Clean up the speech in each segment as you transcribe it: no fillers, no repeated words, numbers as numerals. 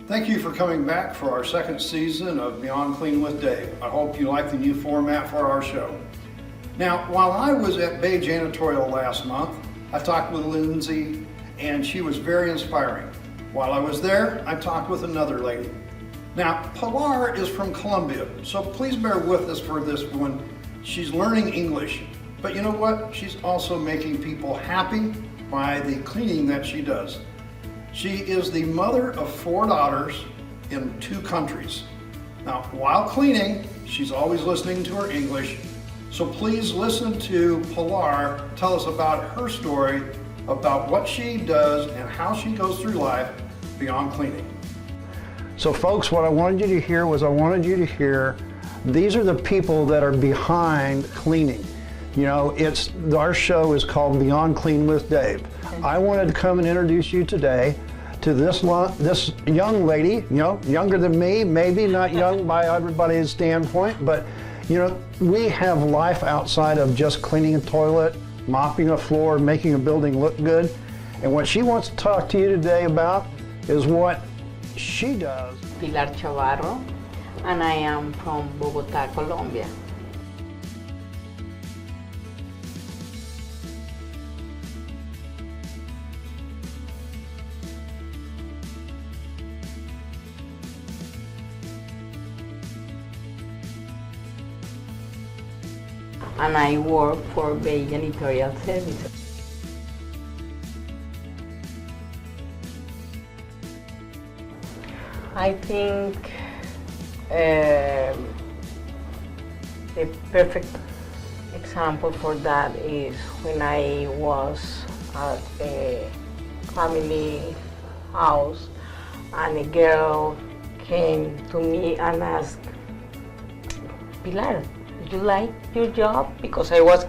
Thank you for coming back for our second season of Beyond Clean with Dave. I hope you like the new format for our show. Now, while I was at Bay Janitorial last month, I talked with Lindsay and she was very inspiring. While I was there, I talked with another lady. Now, Pilar is from Colombia, so please bear with us for this one. She's learning English, but you know what? She's also making people happy by the cleaning that she does. She is the mother of 4 daughters in 2 countries. Now, while cleaning, she's always listening to her English, so please listen to Pilar tell us about her story, about what she does and how she goes through life beyond cleaning. So folks, what I wanted you to hear was these are the people that are behind cleaning. You know, our show is called Beyond Clean with Dave. I wanted to come and introduce you today to this young lady, you know, younger than me, maybe not young by everybody's standpoint, but you know, we have life outside of just cleaning a toilet, mopping a floor, making a building look good. And what she wants to talk to you today about is what she does. Pilar Chavarro, and I am from Bogotá, Colombia. And I work for Bay Janitorial Services. I think the perfect example for that is when I was at a family house and a girl came to me and asked, Pilar, do you like your job? Because I was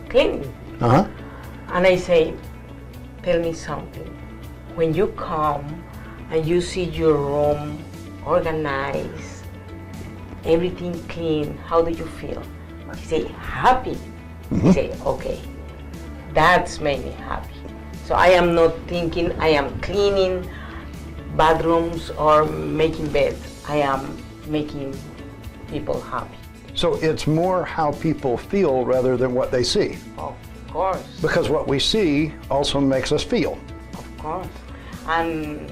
cleaning. And I say, tell me something. When you come and you see your room organized, everything clean, how do you feel? She say, happy. I say, okay, that's made me happy. So I am not thinking I am cleaning bathrooms or making beds. I am making people happy. So it's more how people feel rather than what they see. Of course. Because what we see also makes us feel. Of course. And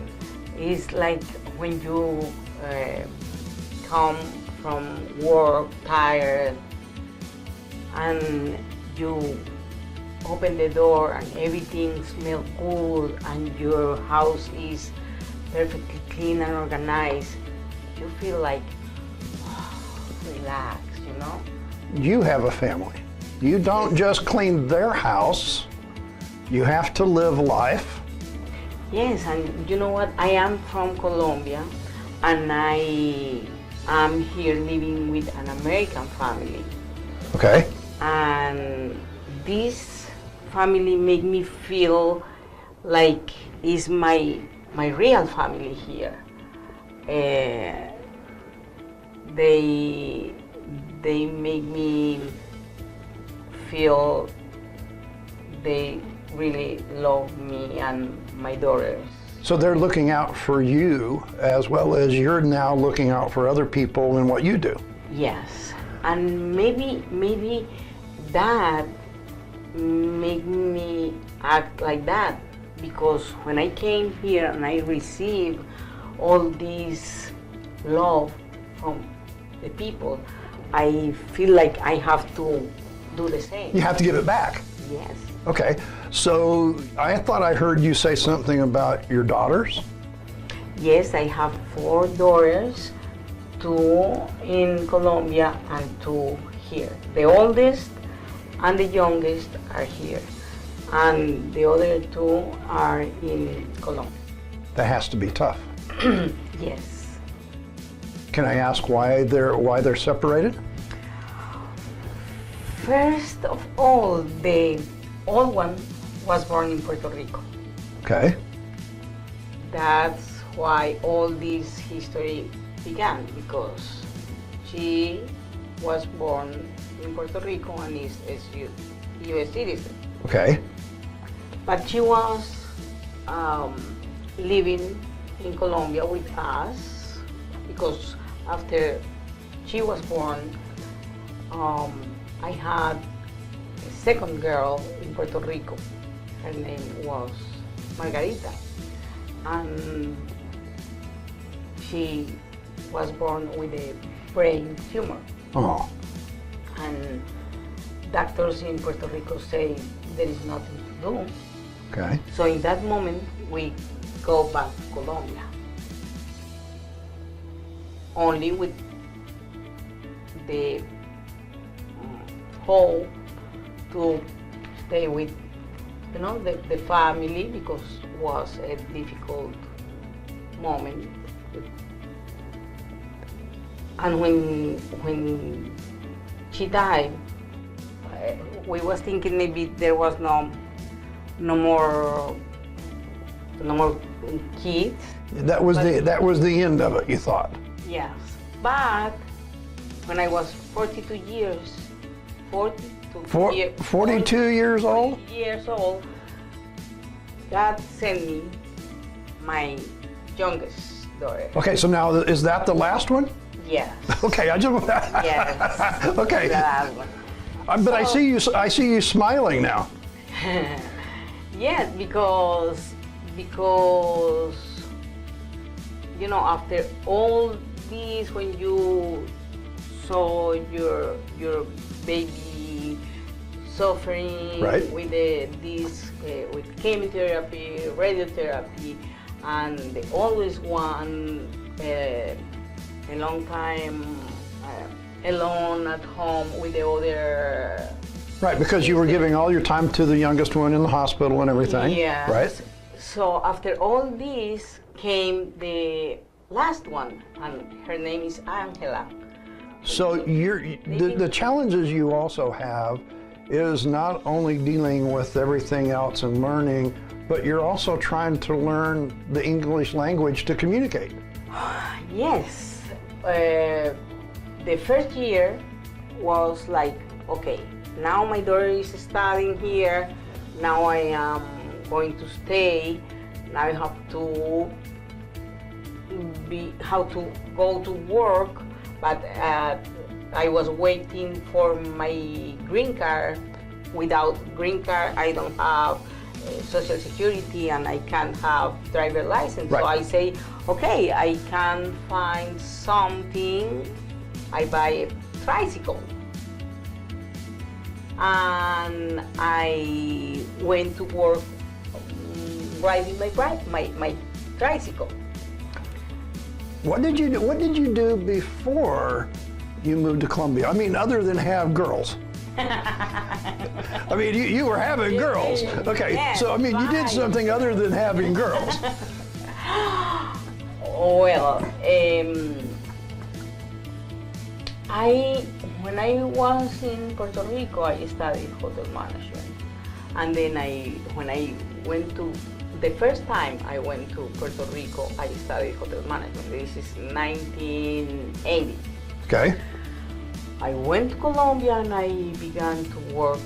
it's like when you come from work tired and you open the door and everything smells good and your house is perfectly clean and organized, you feel like relaxed, you know? You have a family. You don't just clean their house, you have to live life. Yes, and you know what? I am from Colombia and I am here living with an American family. Okay. And this family make me feel like it's my real family here. They make me feel they really love me and my daughters. So they're looking out for you as well as you're now looking out for other people in what you do. Yes, and maybe that make me act like that because when I came here and I received all this love from the people, I feel like I have to do the same. You have to give it back. Yes. Okay, so I thought I heard you say something about your daughters. Yes, I have 4 daughters, 2 in Colombia and 2 here. The oldest and the youngest are here, and the other 2 are in Colombia. That has to be tough. Yes. Can I ask why they're separated? First of all, the old one was born in Puerto Rico. Okay. That's why all this history began, because she was born in Puerto Rico and is a U.S. citizen. Okay. But she was living in Colombia with us because after she was born, I had a second girl in Puerto Rico. Her name was Margarita, and she was born with a brain tumor. Oh. And doctors in Puerto Rico say there is nothing to do. Okay. So in that moment, we go back to Colombia. Only with the hope to stay with, the family because it was a difficult moment. And when she died, we was thinking maybe there was no more kids. That was the end of it, you thought? Yes, but when I was 42 years, 42 years old? Years old, God sent me my youngest daughter. Okay, so now is that the last one? Yes. Okay, I just. Yes. Okay. The last one. But I see you smiling now. Yes, because after all this, when you saw your baby suffering right. with with chemotherapy, radiotherapy, and they always want a long time alone at home with the other. Right, because you were giving all your time to the youngest one in the hospital and everything. Yes. Right. So after all this came the last one, and her name is Angela. So the challenges you also have is not only dealing with everything else and learning, but you're also trying to learn the English language to communicate. Yes. The first year was like, okay, now my daughter is studying here, now I am going to stay, now I have to go to work, but I was waiting for my green card. Without green card, I don't have Social Security and I can't have driver license. Right. So I say, okay, I can find something. I buy a tricycle. And I went to work riding my tricycle. What did you do before you moved to Colombia? I mean, other than have girls. I mean, you were having girls. Okay, yes, so I mean, you did something other than having girls. Well, when I was in Puerto Rico, I studied hotel management, and then when I went to the first time I went to Puerto Rico, I studied hotel management. This is 1980. Okay. I went to Colombia and I began to work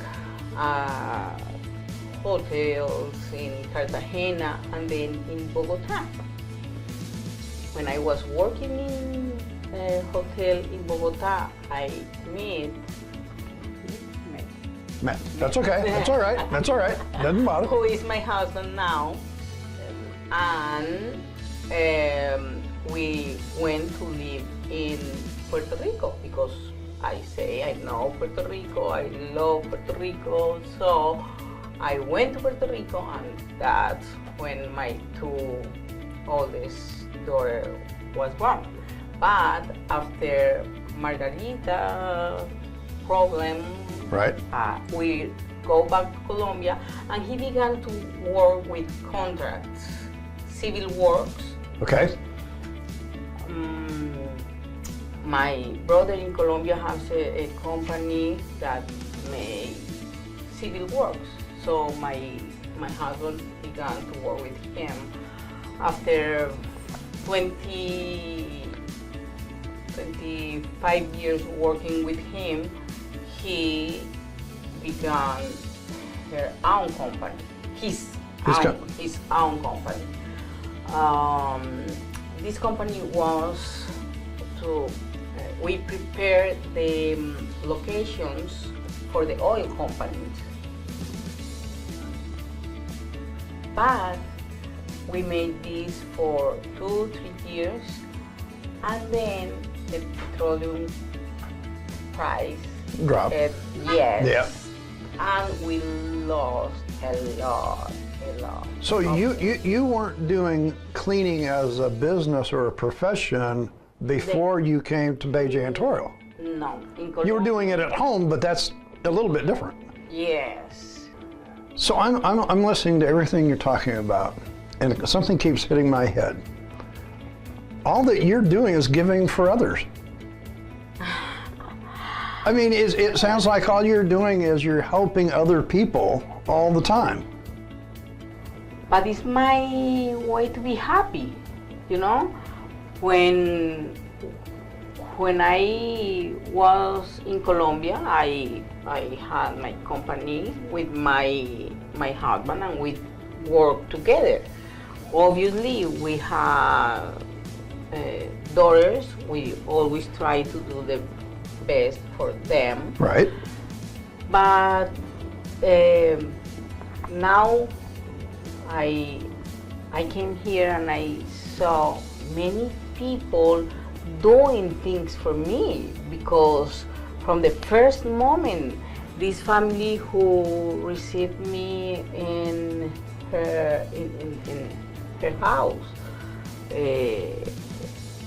hotels in Cartagena and then in Bogota. When I was working in a hotel in Bogota, I met. That's okay. That's all right. That's all right. Doesn't bother. Who is my husband now, and we went to live in Puerto Rico because I say I know Puerto Rico, I love Puerto Rico, so I went to Puerto Rico, and that's when my two oldest daughter was born. But after Margarita problem, right, we go back to Colombia, and he began to work with contracts, civil works. Okay. My brother in Colombia has a company that makes civil works, so my husband began to work with him. After 25 years working with him, he began her own company, his own company. this company was to, we prepared the locations for the oil companies. But we made this for 2-3 years, and then the petroleum price Drop. yes. Yeah. And we lost a lot. So you weren't doing cleaning as a business or a profession before you came to Bay Janitorial. No. You were doing it at home, but that's a little bit different. Yes. So I'm listening to everything you're talking about, and something keeps hitting my head. All that you're doing is giving for others. I mean, it sounds like all you're doing is you're helping other people all the time. But it's my way to be happy, you know? When I was in Colombia, I had my company with my husband, and we worked together. Obviously, we have daughters. We always try to do the best for them. Right. But now I came here and I saw many people doing things for me, because from the first moment, this family who received me in her house,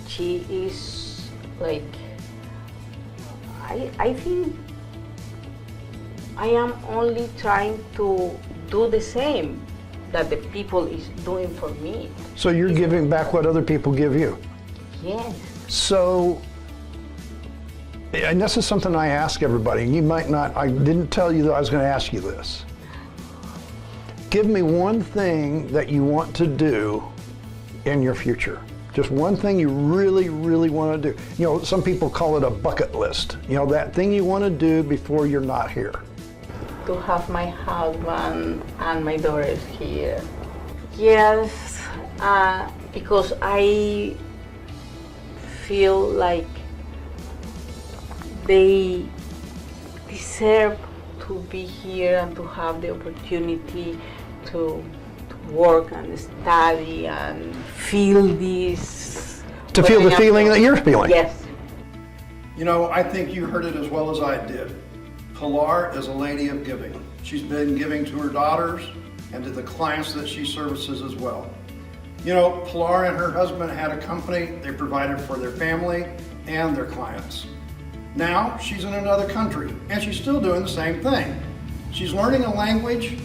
she is like, I think I am only trying to do the same that the people is doing for me. So you're giving back what other people give you. Yes. So, and this is something I ask everybody, and you might not, I didn't tell you that I was going to ask you this. Give me one thing that you want to do in your future. Just one thing you really, really want to do. You know, some people call it a bucket list. You know, that thing you want to do before you're not here. To have my husband and my daughters here. Yes, because I feel like they deserve to be here and to have the opportunity to work and study and feel this. To feel the feeling that you're feeling. Yes. You know, I think you heard it as well as I did. Pilar is a lady of giving. She's been giving to her daughters and to the clients that she services as well. You know, Pilar and her husband had a company. They provided for their family and their clients. Now she's in another country, and she's still doing the same thing. She's learning a language,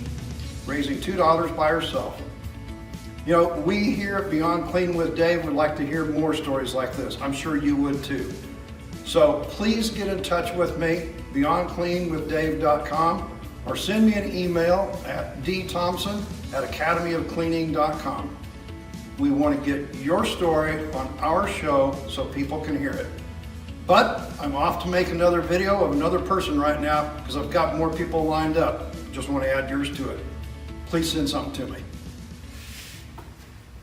raising 2 daughters by herself. You know, we here at Beyond Clean with Dave would like to hear more stories like this. I'm sure you would too. So please get in touch with me, beyondcleanwithdave.com, or send me an email at dthompson@academyofcleaning.com. We want to get your story on our show so people can hear it. But I'm off to make another video of another person right now because I've got more people lined up. Just want to add yours to it. Please send something to me.